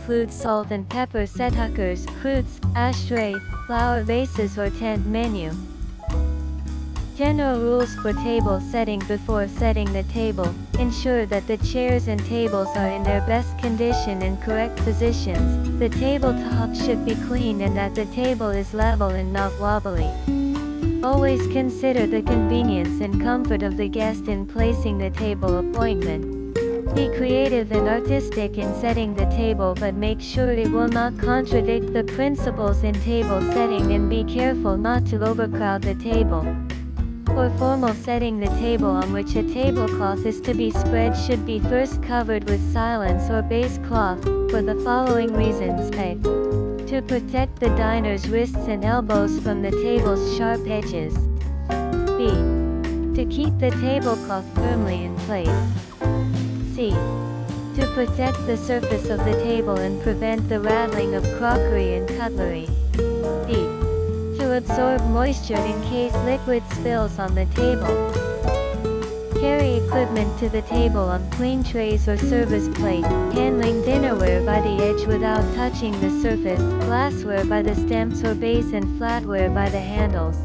include salt and pepper set hookers, fruits, ashtray, flower vases or tent menu. General rules for table setting. Before setting the table, ensure that the chairs and tables are in their best condition and correct positions. The tabletop should be clean and that the table is level and not wobbly. Always consider the convenience and comfort of the guest in placing the table appointment. Be creative and artistic in setting the table, but make sure it will not contradict the principles in table setting, and be careful not to overcrowd the table. For formal setting, the table on which a tablecloth is to be spread should be first covered with silence or base cloth, for the following reasons: A. To protect the diner's wrists and elbows from the table's sharp edges. B. To keep the tablecloth firmly in place. C. To protect the surface of the table and prevent the rattling of crockery and cutlery. D. To absorb moisture in case liquid spills on the table. Carry equipment to the table on clean trays or service plate, handling dinnerware by the edge without touching the surface, glassware by the stems or base and flatware by the handles.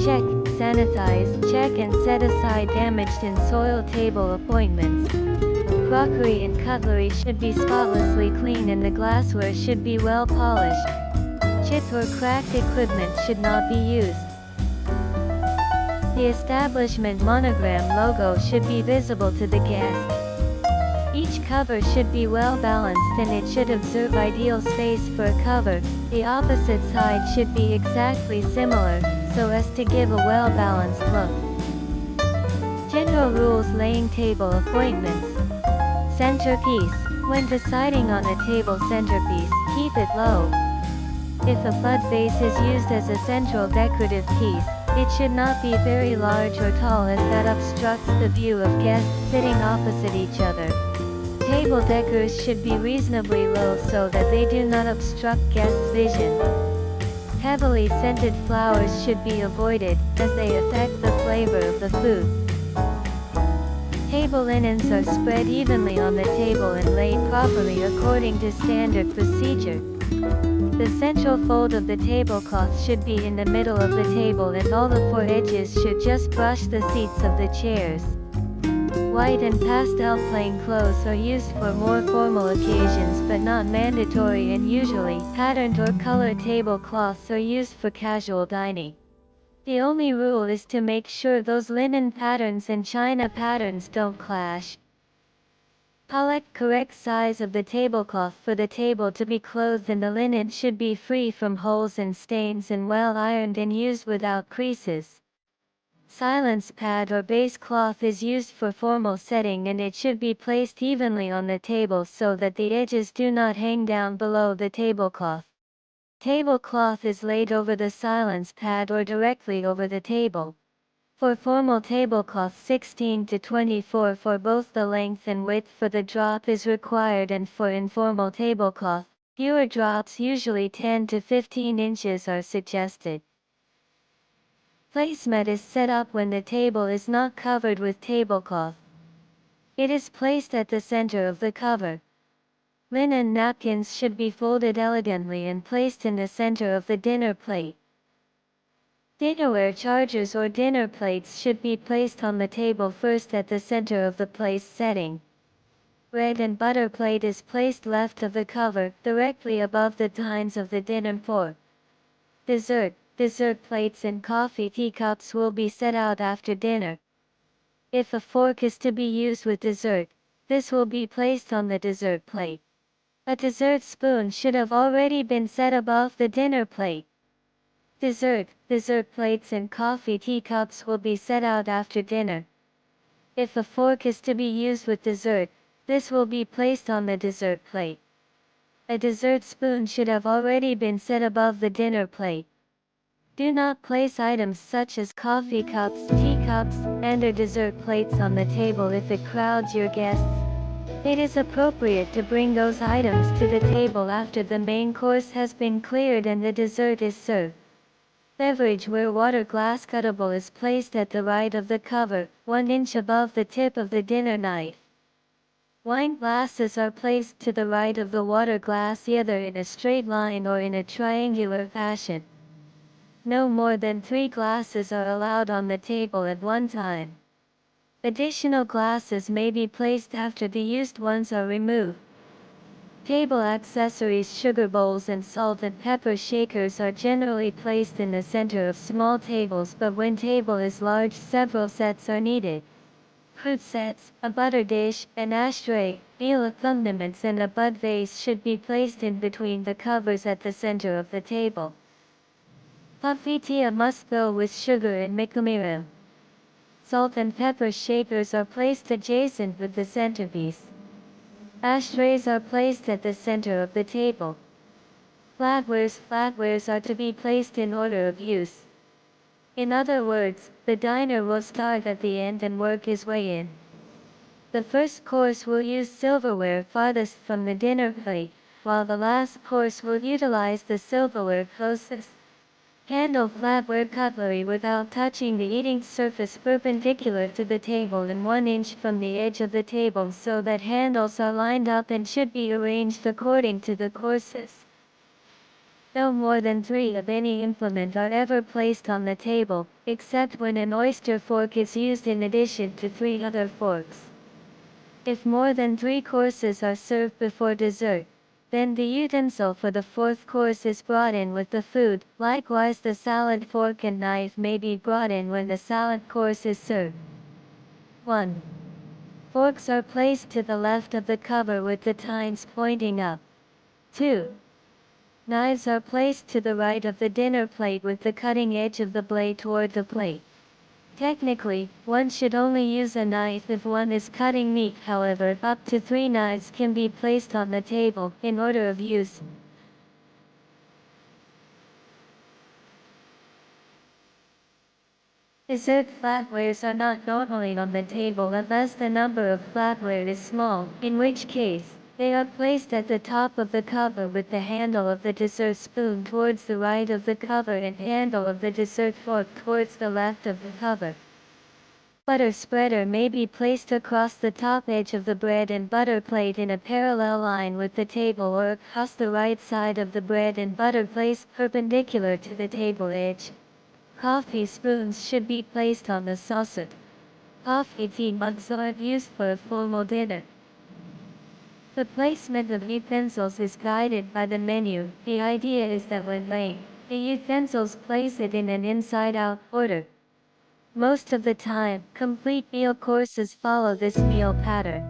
Check, sanitize, check and set aside damaged and soiled table appointments. Crockery and cutlery should be spotlessly clean and the glassware should be well polished. Chipped or cracked equipment should not be used. The establishment monogram logo should be visible to the guest. Each cover should be well balanced and it should observe ideal space for a cover. The opposite side should be exactly similar, so as to give a well balanced look. General rules laying table appointments. Centerpiece. When deciding on a table centerpiece, keep it low. If a bud vase is used as a central decorative piece, it should not be very large or tall, as that obstructs the view of guests sitting opposite each other. Table decors should be reasonably low so that they do not obstruct guests' vision. Heavily scented flowers should be avoided, as they affect the flavor of the food. Table linens are spread evenly on the table and laid properly according to standard procedure. The central fold of the tablecloth should be in the middle of the table and all the four edges should just brush the seats of the chairs. White and pastel plain clothes are used for more formal occasions but not mandatory, and usually patterned or colored tablecloths are used for casual dining. The only rule is to make sure those linen patterns and china patterns don't clash. Select correct size of the tablecloth for the table to be clothed, and the linen should be free from holes and stains and well ironed and used without creases. Silence pad or base cloth is used for formal setting and it should be placed evenly on the table so that the edges do not hang down below the tablecloth. Tablecloth is laid over the silence pad or directly over the table. For formal tablecloth, 16 to 24 for both the length and width for the drop is required, and for informal tablecloth, fewer drops, usually 10 to 15 inches, are suggested. Placemat is set up when the table is not covered with tablecloth. It is placed at the center of the cover. Linen napkins should be folded elegantly and placed in the center of the dinner plate. Dinnerware chargers or dinner plates should be placed on the table first at the center of the place setting. Bread and butter plate is placed left of the cover, directly above the tines of the dinner fork. Dessert plates and coffee teacups will be set out after dinner. If a fork is to be used with dessert, this will be placed on the dessert plate. A dessert spoon should have already been set above the dinner plate. Dessert plates and coffee teacups will be set out after dinner. If a fork is to be used with dessert, this will be placed on the dessert plate. A dessert spoon should have already been set above the dinner plate. Do not place items such as coffee cups, teacups, and/or dessert plates on the table if it crowds your guests. It is appropriate to bring those items to the table after the main course has been cleared and the dessert is served. Beverage ware water glass cuttable is placed at the right of the cover, 1 inch above the tip of the dinner knife. Wine glasses are placed to the right of the water glass either in a straight line or in a triangular fashion. No more than 3 glasses are allowed on the table at one time. Additional glasses may be placed after the used ones are removed. Table accessories, sugar bowls and salt and pepper shakers are generally placed in the center of small tables, but when table is large, several sets are needed. Fruit sets, a butter dish, an ashtray, meal accompaniments and a bud vase should be placed in between the covers at the center of the table. Puffy tea must go with sugar and mikamiru. Salt and pepper shakers are placed adjacent with the centerpiece. Ashtrays are placed at the center of the table. Flatwares are to be placed in order of use. In other words, the diner will start at the end and work his way in. The first course will use silverware farthest from the dinner plate, while the last course will utilize the silverware closest. Handle flatware cutlery without touching the eating surface perpendicular to the table and 1 inch from the edge of the table so that handles are lined up and should be arranged according to the courses. No more than 3 of any implement are ever placed on the table, except when an oyster fork is used in addition to 3 other forks. If more than 3 courses are served before dessert, then the utensil for the 4th course is brought in with the food. Likewise, the salad fork and knife may be brought in when the salad course is served. 1. Forks are placed to the left of the cover with the tines pointing up. 2. Knives are placed to the right of the dinner plate with the cutting edge of the blade toward the plate. Technically, one should only use a knife if one is cutting meat. However, up to 3 knives can be placed on the table in order of use. Dessert flatwares are not normally on the table unless the number of flatware is small, in which case, they are placed at the top of the cover with the handle of the dessert spoon towards the right of the cover and handle of the dessert fork towards the left of the cover. Butter spreader may be placed across the top edge of the bread and butter plate in a parallel line with the table or across the right side of the bread and butter placed perpendicular to the table edge. Coffee spoons should be placed on the saucer. Coffee tea mugs are used for a formal dinner. The placement of utensils is guided by the menu. The idea is that when laying the utensils, place it in an inside-out order. Most of the time, complete meal courses follow this meal pattern.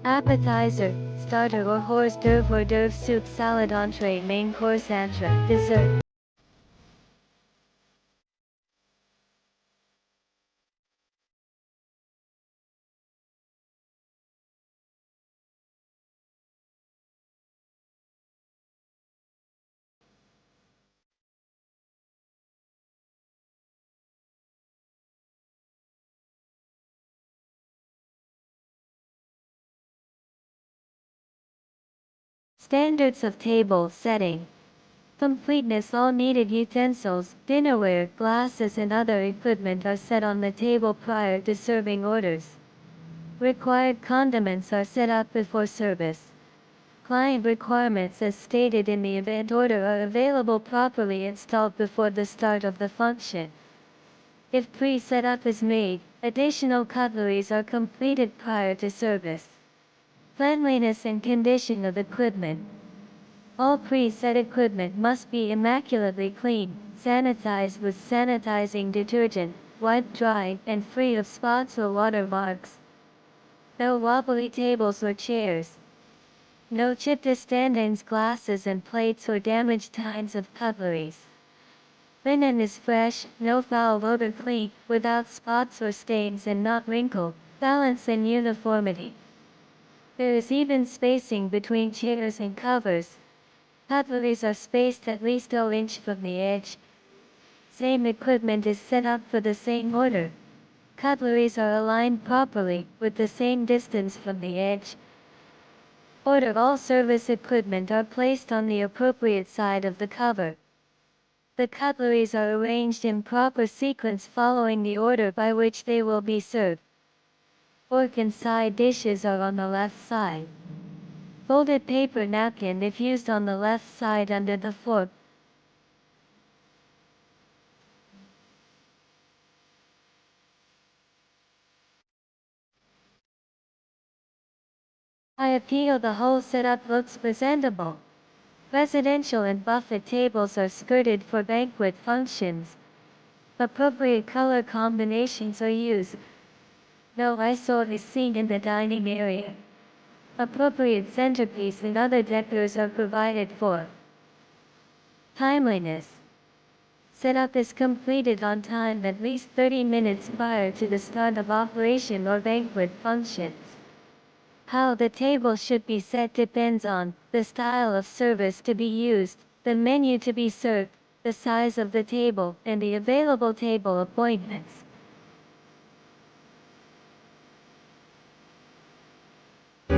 Appetizer, starter or hors d'oeuvre soup, salad, entree, main course, entree, dessert. Standards of table setting. Completeness. All needed utensils, dinnerware, glasses and other equipment are set on the table prior to serving orders. Required condiments are set up before service. Client requirements as stated in the event order are available properly installed before the start of the function. If pre-setup is made, additional cutleries are completed prior to service. Cleanliness and condition of equipment. All pre-set equipment must be immaculately clean, sanitized with sanitizing detergent, wiped dry, and free of spots or watermarks. No wobbly tables or chairs. No chipped standings, glasses and plates or damaged tines of cutleries. Linen is fresh, no foul odor, clean, without spots or stains and not wrinkled. Balance and uniformity. There is even spacing between chairs and covers. Cutleries are spaced at least 0 inch from the edge. Same equipment is set up for the same order. Cutleries are aligned properly, with the same distance from the edge. Order. All service equipment are placed on the appropriate side of the cover. The cutleries are arranged in proper sequence following the order by which they will be served. Fork and side dishes are on the left side. Folded paper napkin if used on the left side under the fork. I appeal the whole setup looks presentable. Residential and buffet tables are skirted for banquet functions. Appropriate color combinations are used. No eyesore is seen in the dining area. Appropriate centerpiece and other decors are provided for. Timeliness. Setup is completed on time at least 30 minutes prior to the start of operation or banquet functions. How the table should be set depends on the style of service to be used, the menu to be served, the size of the table, and the available table appointments.